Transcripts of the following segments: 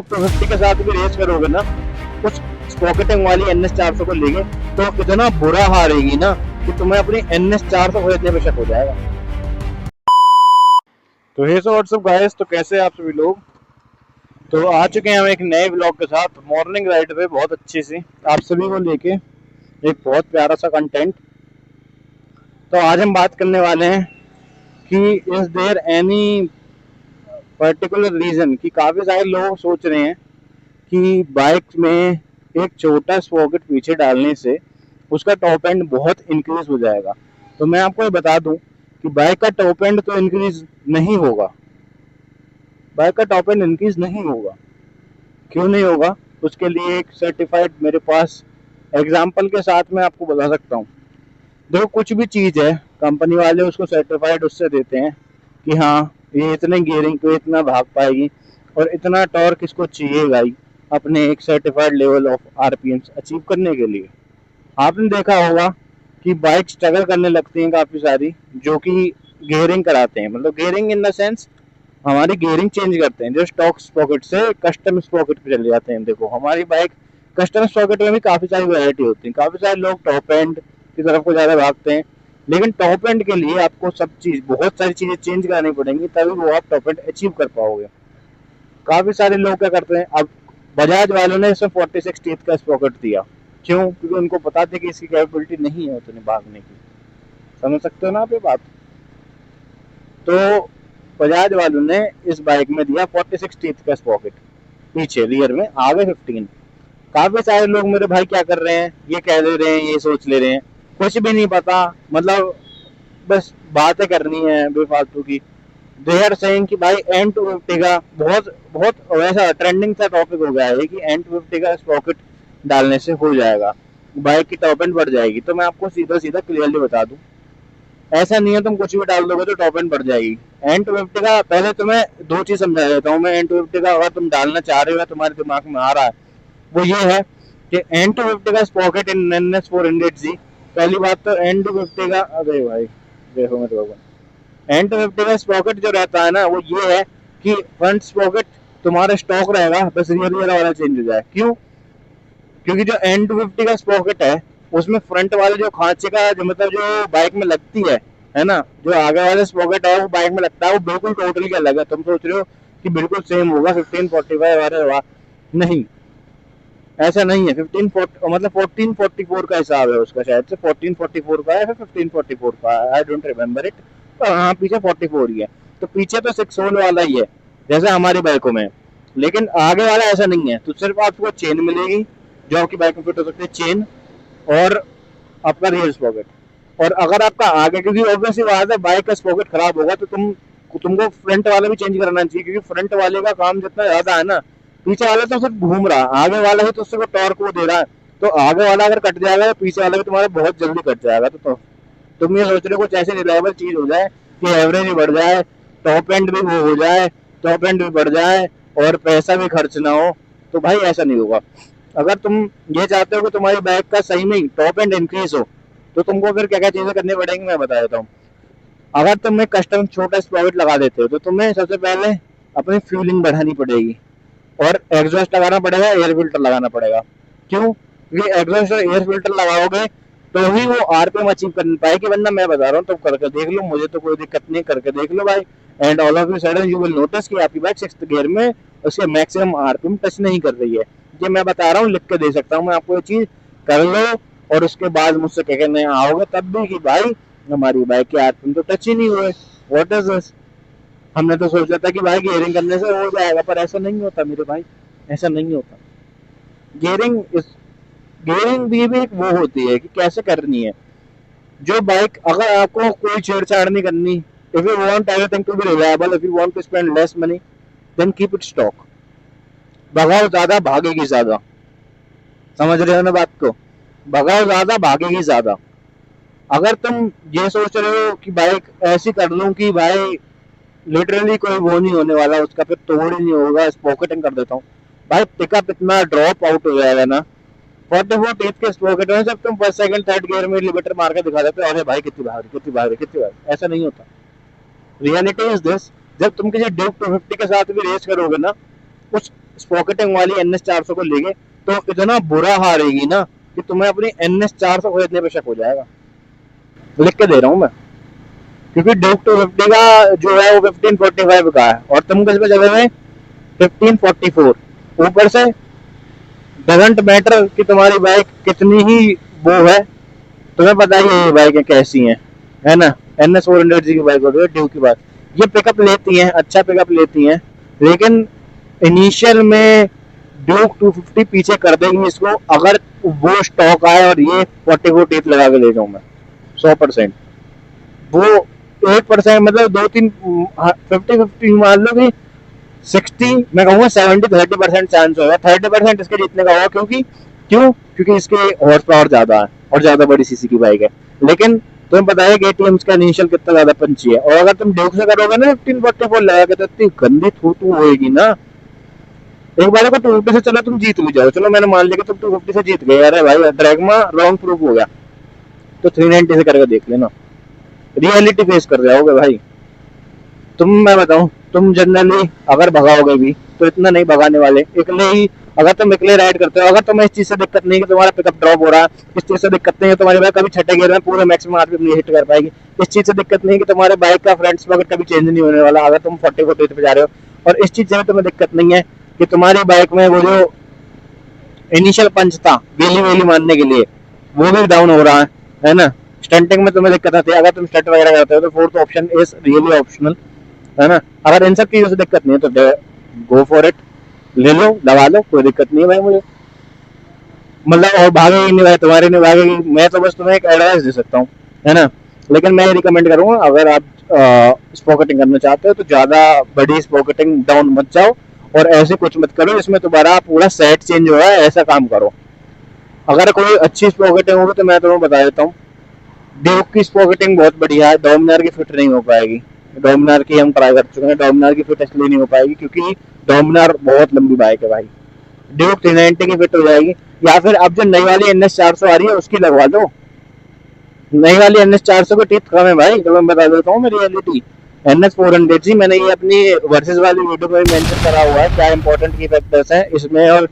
250 के साथ भी रेस करोगे ना उस पॉकेटिंग वाली NS 400 को लेके, तो इतना बुरा हारेगी ना कि तुम्हें अपनी NS 400 खरीदने पे शक हो जाएगा। तो हे सो व्हाट्सअप गाइस, तो कैसे हैं आप सभी लोग। तो आ चुके हैं हम एक नए ब्लॉग के साथ मॉर्निंग राइड पे, बहुत अच्छी सी आप सभी को लेके एक बहुत प्यारा सा कंटेंट। तो आज हम बात करने वाले हैं कि is there any particular reason कि काफी सारे लोग सोच रहे हैं कि बाइक में एक छोटा स्पॉकेट पीछे डालने से उसका टॉप एंड बहुत इंक्रीज हो जाएगा। तो मैं आपको ये बता दूं कि बाइक का टॉप एंड तो इंक्रीज नहीं होगा, बाइक का टॉप एंड इंक्रीज नहीं होगा। क्यों नहीं होगा? उसके लिए एक सर्टिफाइड मेरे पास एग्जाम्पल के साथ मैं आपको बता सकता हूँ। देखो, कुछ भी चीज़ है कंपनी वाले उसको सर्टिफाइड उससे देते हैं कि हाँ ये इतने गियरिंग पे इतना भाग पाएगी और इतना टॉर्क इसको चाहिएगा ही अपने एक certified level of RPMs achieve करने के लिए। आपने देखा होगा कि बाइक स्ट्रगल करने लगती हैं काफ़ी सारी जो कि गियरिंग कराते हैं, मतलब गियरिंग इन द सेंस हमारी गियरिंग चेंज करते हैं, जो स्टॉक स्पॉकेट से कस्टम स्पॉकेट पे चले जाते हैं। देखो हमारी बाइक कस्टम स्पॉकेट में भी काफ़ी सारी वैरायटी होती है, काफ़ी सारे लोग टॉप एंड की तरफ को ज़्यादा भागते हैं, लेकिन टॉप एंड के लिए आपको सब चीज़ बहुत सारी चीज़ें चेंज करानी पड़ेंगी तभी वो आप टॉप एंड अचीव कर पाओगे। काफ़ी सारे लोग क्या करते हैं, अब बजाज वालों ने इसमें 46 टीथ का स्पॉकेट दिया। क्यों? क्योंकि उनको पता था कि इसकी कैपेबिलिटी नहीं है उतनी भागने की। समझ सकते हो ना आप ये बात। तो बजाज वालों ने इस बाइक में दिया 46 टीथ का स्पॉकेट पीछे, रियर में, आगे 15। काफी सारे लोग मेरे भाई क्या कर रहे हैं, ये कह दे रहे हैं, ये सोच ले रहे हैं, कुछ भी नहीं पता, मतलब बस बातें करनी है बेफालतू की। दे आर सेइंग कि भाई N250 का बहुत बहुत वैसा ट्रेंडिंग सा टॉपिक हो गया है कि N250 का स्पॉकेट डालने से हो जाएगा, बाइक की टॉप एंड बढ़ जाएगी। तो मैं आपको सीधा सीधा क्लियरली बता दूं, ऐसा नहीं है तुम कुछ भी डाल दोगे तो टॉप एंड बढ़ जाएगी। N250 का पहले तुम्हें दो चीज समझा देता हूँ मैं। N250 का अगर तुम डालना चाह रहे हो, तुम्हारे दिमाग में आ रहा है, वो ये है कि N250 का स्पॉकेट इन NS 400Z। पहली बात तो N250 का, अरे भाई देखो मेरे बाबा, N250 का स्पॉकेट जो रहता है ना वो ये है कि फ्रंट स्पॉकेट तुम्हारा स्टॉक रहेगा, बस रियर रियर वाला चेंज हो जाए। क्यों? क्योंकि जो N250 का स्पॉकेट है उसमें फ्रंट वाले जो खांचे का जो मतलब जो बाइक में लगती है ना, जो आगे वाला स्पॉकेट है वो बाइक में लगता है, वो बिल्कुल टोटली अलग है। तुम सोच रहे हो कि बिल्कुल सेम होगा 1545 वाले, नहीं, ऐसा नहीं है। 1540 मतलब 1444 का हिसाब है उसका, शायद से 1444 का है, फिर 1544 का है, आई डोंट रिमेम्बर इट। तो हाँ, पीछे 44 ही है। तो पीछे तो 6 होल वाला ही है जैसे हमारी बाइकों में, लेकिन आगे वाला ऐसा नहीं है। तो सिर्फ आपको चेन मिलेगी जो आपकी बाइक में फिट हो सकती है, चेन और आपका रियर स्पॉकेट। और अगर आपका आगे, क्योंकि ऑब्वियसली बात है बाइक का स्पॉकेट खराब होगा तो तुमको फ्रंट वाला भी चेंज करना चाहिए, क्योंकि फ्रंट वाले का काम जितना ज्यादा है ना, पीछे वाला तो सिर्फ घूम रहा है, आगे वाला ही तो उससे टॉर्क वो दे रहा है। तो आगे वाला अगर कट जाएगा तो पीछे वाला भी तुम्हारा बहुत जल्दी कट जाएगा। तो तुम ये सोच रहे हो कुछ ऐसी रिलायबल चीज हो जाए कि एवरेज भी बढ़ जाए, टॉप एंड भी वो हो जाए, टॉप एंड भी बढ़ जाए और पैसा भी खर्च ना हो, तो भाई ऐसा नहीं होगा। अगर तुम ये चाहते हो कि तुम्हारी बाइक का सही में टॉप एंड इंक्रीज हो, तो तुमको फिर क्या क्या चीजें करनी पड़ेंगी मैं बता देता हूँ। अगर तुम एक कस्टम छोटा स्पॉकेट लगा देते हो तो तुम्हें सबसे पहले अपनी फ्यूलिंग बढ़ानी पड़ेगी और एग्जॉस्ट लगाना पड़ेगा, एयर फिल्टर लगाना पड़ेगा। क्यों? क्योंकि एग्जॉस्ट और एयर फिल्टर लगाओगे तो ही वो RPM अचीव कर पाएगी, वरना मैं बता रहा हूँ, तुम करके देख लो, मुझे तो कोई दिक्कत नहीं, करके देख लो भाई। And all of sudden you will notice कि आपकी बाइक 6th गियर में उसके मैक्सिमम RPM टच नहीं कर रही है। ये मैं बता रहा हूँ, लिख के दे सकता हूँ मैं आपको, ये चीज कर लो और उसके बाद मुझसे क्या कहने आओगे तब भी कि भाई हमारी बाइक के RPM तो टच ही नहीं हुए, व्हाट इज दिस। हमने तो सोचा था कि भाई गियरिंग करने से हो जाएगा, पर ऐसा नहीं होता मेरे भाई, ऐसा नहीं होता। गियरिंग गियरिंग भी एक वो होती है कि कैसे करनी है। जो बाइक, अगर आपको कोई छेड़छाड़ नहीं करनी, if you want everything to be reliable, if you want to spend less money, then keep it stock. भगाओ ज्यादा, भागेगी ज्यादा। समझ रहे हो ना बात को? भगाओ ज्यादा, भागेगी ज्यादा। अगर तुम ये सोच रहे हो कि बाइक ऐसी कर लूं कि भाई लिटरली कोई वो नहीं होने वाला उसका, फिर तोड़ ही नहीं होगा, स्पॉकेटिंग कर देता हूँ, भाई पिकअप इतना ड्रॉप आउट हो जाएगा ना। 44 टीथ के स्पॉकेट में सब तुम फर्स्ट सेकंड थर्ड गियर में लिमिटर मार के दिखा देते हो, अरे भाई कितनी भाग रही, कितनी भाग रही, कितनी भाग रही। ऐसा नहीं होता। रियलिटी इज दिस, जब तुम किसी ड्यूक 250 के साथ भी रेस करोगे ना, उस स्पॉकेटिंग वाली NS400 को लेंगे तो इतना बुरा हारेगी ना कि तुम्हें अपनी NS400 खरीदने पे शक हो जाएगा। लिख के दे रहा हूँ मैं, क्योंकि ड्यूक 250 का जो है वो 1545 का है और तुम किस पे चले हुए 1544। ऊपर से डजंट मैटर कि तुम्हारी बाइक कितनी ही वो है, तुम्हें पता ही है ये बाइकें कैसी हैं, है ना। NS400G की बाइक होती है ड्यूक की बात, ये पिकअप लेती हैं, अच्छा पिकअप लेती हैं, लेकिन इनिशियल में ड्यूक 250 पीछे कर देंगे इसको अगर वो स्टॉक आए और ये 44 टीथ लगा के ले जाऊं मैं 100%। वो 1% मतलब 2-3 50-50 मान लो कि 60, मैं कहूँगा 70-30% चांस होगा, 30% इसके जीतने का होगा। क्योंकि इसके हॉर्स पावर ज्यादा है और ज्यादा बड़ी सीसी की बाइक है। लेकिन तुम्हें पता है KTM का इनिशियल कितना ज्यादा पंची है, और अगर तुम ड्यूक से करोगे ना 1544 लगा के तो इतनी गंदी थू होएगी ना। एक बार को 250 से चलो तुम जीत भी जाओ, चलो मैंने मान लिया कि तुम 250 से जीत गए, अरे भाई ड्रैगमा रॉन्ग प्रूफ हो गया, तो 390 से करके देख लेना, रियलिटी फेस कर जाओगे भाई तुम। मैं बताऊं, तुम जनरली अगर भगाओगे भी तो इतना नहीं भगाने वाले, इकले ही अगर तुम इकले राइड करते हो, अगर तुम्हें इस चीज से दिक्कत नहीं कि तुम्हारा पिकअप ड्रॉप हो रहा है, इस चीज से दिक्कत नहीं है तुम्हारी बाइक कभी छठे गियर में पूरे मैक्सिमम आरपीएम नहीं हिट कर पाएगी, इस चीज से दिक्कत नहीं है कि तुम्हारे बाइक का फ्रंट स्पॉकेट कभी चेंज नहीं होने वाला अगर तुम 40-40 पे जा रहे हो, और इस चीज से तुम्हें दिक्कत नहीं है कि तुम्हारी बाइक में वो जो इनिशियल पंच था वेली वेली मारने के लिए वो भी डाउन हो रहा है ना। स्टंटिंग में तुम्हें दिक्कत आती है, अगर तुम स्टंट वगैरह करते हो तो fourth option is really optional, है ना। अगर इन सब चीजों से दिक्कत नहीं है तो गो फॉर इट, ले लो दबा लो, कोई दिक्कत नहीं है भाई मुझे, मतलब। और भागेगी नहीं भाई, तुम्हारी नहीं भागेगी, मैं तो बस तुम्हें एक एडवाइस दे सकता हूँ, है ना। लेकिन मैं रिकमेंड करूंगा अगर आप स्पॉकेटिंग करना चाहते हो तो ज्यादा बड़ी स्पॉकेटिंग डाउन मत जाओ और ऐसे कुछ मत करो इसमें तुम्हारा पूरा सेट चेंज हो रहा है, ऐसा काम करो। अगर कोई अच्छी स्पॉकेटिंग होगी तो मैं तुम्हें बता देता हूँ, ड्यूक की स्पॉकेटिंग बहुत बढ़िया है, डोमिनार की फिट नहीं हो पाएगी। डोमिनार की हम ट्राई कर चुके हैं, डोमिनार की फिट इसलिए नहीं हो पाएगी क्योंकि डोमिनार बहुत लंबी बाइक है भाई। ड्यूक 390 की फिट हो जाएगी, या फिर अब जो नई वाली NS400 आ रही है उसकी लगवा दो। नई वाली NS400 की टीथ कम है भाई, तो मैं बता देता हूँ मैं रियलिटी। NS400 मैंने ये अपनी वर्सेस वाली वीडियो में मेंशन करा हुआ है क्या इंपॉर्टेंट की फैक्टर्स हैं इसमें और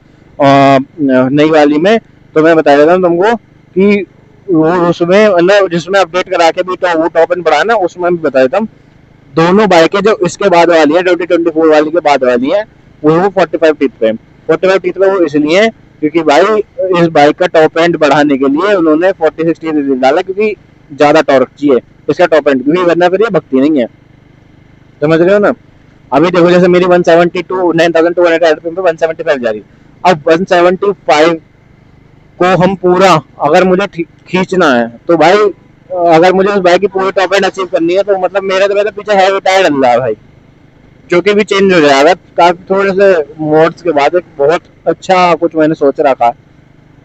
नई वाली में, तो मैं बता देता हूँ तुमको कि वो उसमें मतलब जिसमें अपडेट करा के भी तो वो टॉप एंड बढ़ा ना, उसमें भी बता देता हूँ। दोनों बाइकें जो इसके बाद वाली है 2024 वाली के बाद वाली है वो 45 टीथ पे, 45 टीथ पे वो इसलिए है क्योंकि भाई इस बाइक का टॉप एंड बढ़ाने के लिए उन्होंने 46 टीथ डाला क्योंकि ज्यादा टॉर्क चाहिए इसका टॉप एंड, क्योंकि वरना फिर ये भगती नहीं है, समझ रहे हो ना। अभी देखो जैसे मेरी 172 9200 आरपीएम पे 175 जा रही है, अब 175 को हम पूरा अगर मुझे खींचना है तो भाई अगर मुझे उस बाइक की पूरी टॉप एंड अचीव करनी है तो मतलब मेरे तो पीछे है टायर डल रहा है भाई, जो कि भी चेंज हो जाएगा काफी थोड़े से मोड्स के बाद। एक बहुत अच्छा कुछ मैंने सोच रखा,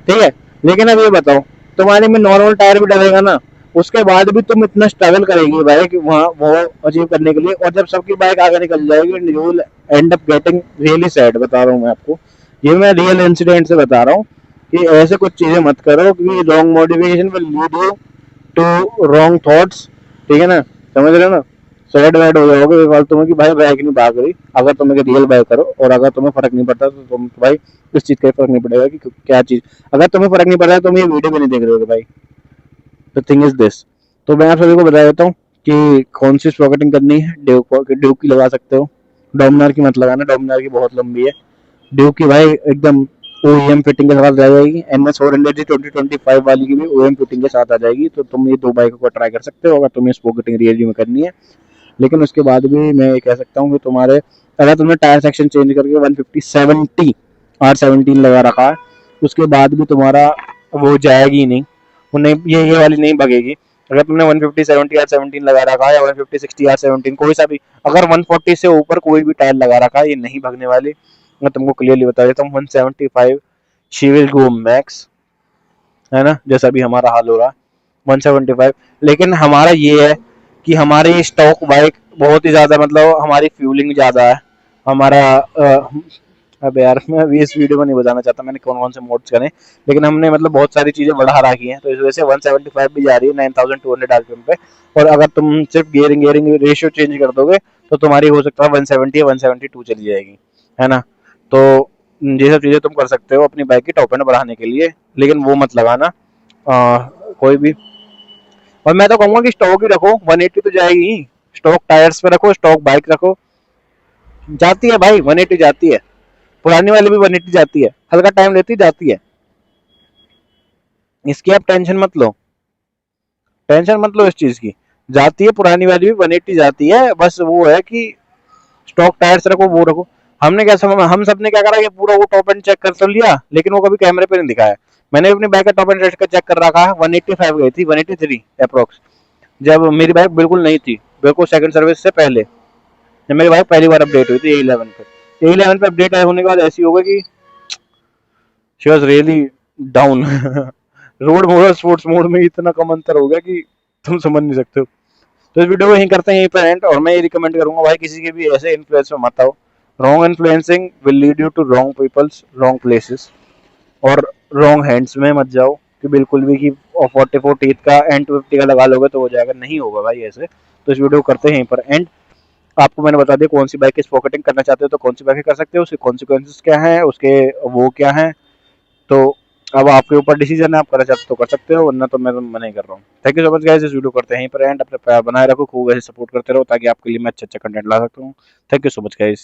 ठीक है। लेकिन अब ये बताओ तुम्हारे में नॉर्मल टायर भी डलेगा ना, उसके बाद भी तुम इतना स्ट्रगल करेंगे बाइक वहाँ वो अचीव करने के लिए, और जब सबकी बाइक आगे निकल जाएगी you will and up getting really sad. बता रहा हूँ मैं आपको, ये मैं रियल इंसिडेंट से बता रहा हूँ कि ऐसे कुछ चीजें मत करो क्योंकि wrong motivation will lead you to wrong thoughts, ठीक है ना, समझ रहे हो ना। सैड वैड हो जाओगे फालतू में कि भाई बाइक नहीं भाग रही, अगर तुम एक रियल बाइक करो और अगर तुम्हें फर्क नहीं पड़ता तो तुम भाई इस चीज का फर्क नहीं पड़ेगा कि क्या चीज, अगर तुम्हें फर्क नहीं पड़ रहा है तुम ये वीडियो भी नहीं देख रहे हो भाई। द थिंग इज दिस, तो मैं आप सभी को बता देता हूँ कि कौन सी स्पॉकेटिंग करनी है। ड्यूक की लगा सकते हो, डोमिनार की मत लगाना, डोमिनार की बहुत लंबी है। ड्यूक की भाई एकदम ओईएम फिटिंग के साथ आ जाएगी, NS400 2025 वाली की भी ओईएम फिटिंग के साथ आ जाएगी, तो तुम ये दो बाइकों को ट्राई कर सकते हो अगर तुम्हें स्पॉकेटिंग रियली में करनी है। लेकिन उसके बाद भी मैं ये कह सकता हूँ कि तुम्हारे अगर तुमने टायर सेक्शन चेंज करके 150/70 R17 लगा रखा है उसके बाद भी तुम्हारा वो जाएगी नहीं, वो नहीं, ये वाली नहीं भगेगी। अगर तुमने 150/70 R17 लगा रखा है या 150/60 R17 कोई सा भी, अगर 140 से ऊपर कोई भी टायर लगा रखा है ये नहीं भगने वाली, मैं तुमको क्लियरली बता देता हूँ। 175 शी विल गो मैक्स, है ना, जैसा भी हमारा हाल हो रहा है 175। लेकिन हमारा ये है कि हमारी स्टॉक बाइक बहुत ही ज्यादा मतलब हमारी फ्यूलिंग ज्यादा है हमारा अब यार मैं अभी इस वीडियो में नहीं बताना चाहता मैंने कौन कौन से मोड्स करे, लेकिन हमने मतलब बहुत सारी चीजें बढ़ा रखी हैं तो इस वजह से 175 भी जा रही है 9200 आरपीएम पे। और अगर तुम सिर्फ गियरिंग रेशियो चेंज कर दोगे तो तुम्हारी हो सकता है 170 या 172 चली जाएगी, है ना। तो ये सब चीज़ें तुम कर सकते हो अपनी बाइक की टॉप एंड बढ़ाने के लिए, लेकिन वो मत लगाना कोई भी। और मैं तो कहूँगा कि स्टॉक ही रखो, 180 तो जाएगी ही। स्टॉक टायर्स पे रखो, स्टॉक बाइक रखो, जाती है भाई 180 जाती है। पुरानी वाली भी 180 जाती है, हल्का टाइम लेती जाती है, इसकी आप टेंशन मत लो, टेंशन मत लो इस चीज़ की। जाती है पुरानी वाली भी 180 जाती है, बस वो है कि स्टॉक टायर्स रखो, वो रखो। हमने क्या समझ, हम सबने क्या करा, ये पूरा वो टॉप एंड चेक कर तो लिया, लेकिन वो कभी कैमरे पे नहीं दिखाया। मैंने अपनी बाइक का टॉप एंड चेक कर रखा है, 185 गई थी, 183 अप्रोक्स, जब मेरी बाइक बिल्कुल नहीं थी, बिल्कुल सेकंड सर्विस से पहले, जब मेरी बाइक पहली बार अपडेट हुई थी A11 पे। A11 पे अपडेट होने के बाद ऐसी हो गई कि she was really down. Road mode और स्पोर्ट्स मोड में इतना कम अंतर हो गया कि तुम समझ नहीं सकते हो। तो इस वीडियो को यहीं करते हैं, यहीं पर एंड। और मैं ये रिकमेंड करूंगा भाई, किसी के भी ऐसे इन्फ्लुएंस में मत आओ। Wrong influencing will lead you to wrong peoples, wrong places, और रॉन्ग हैंड्स में मत जाओ कि बिल्कुल भी कि 44 टीथ का N250 का लगा लोगे तो हो जाएगा, नहीं होगा भाई ऐसे। तो इस वीडियो को करते हैं यहीं पर एंड। आपको मैंने बता दिया कौन सी बाइक की पॉकेटिंग करना चाहते हो तो कौन सी बाइक कर सकते हो, उसके कॉन्सिक्वेंसेस क्या हैं, उसके वो क्या हैं। तो अब आपके ऊपर डिसीजन है, आप करना चाहते हो तो कर सकते हो, वरना तो मैं मना ही कर रहा हूँ। Thank you so much guys, इस वीडियो करते हैं यहीं पर एंड। अपने प्यार बनाए रखो, खूब ऐसे सपोर्ट करते रहो ताकि आपके लिए मैं अच्छा अच्छा कंटेंट ला सकता हूँ। Thank you so much guys.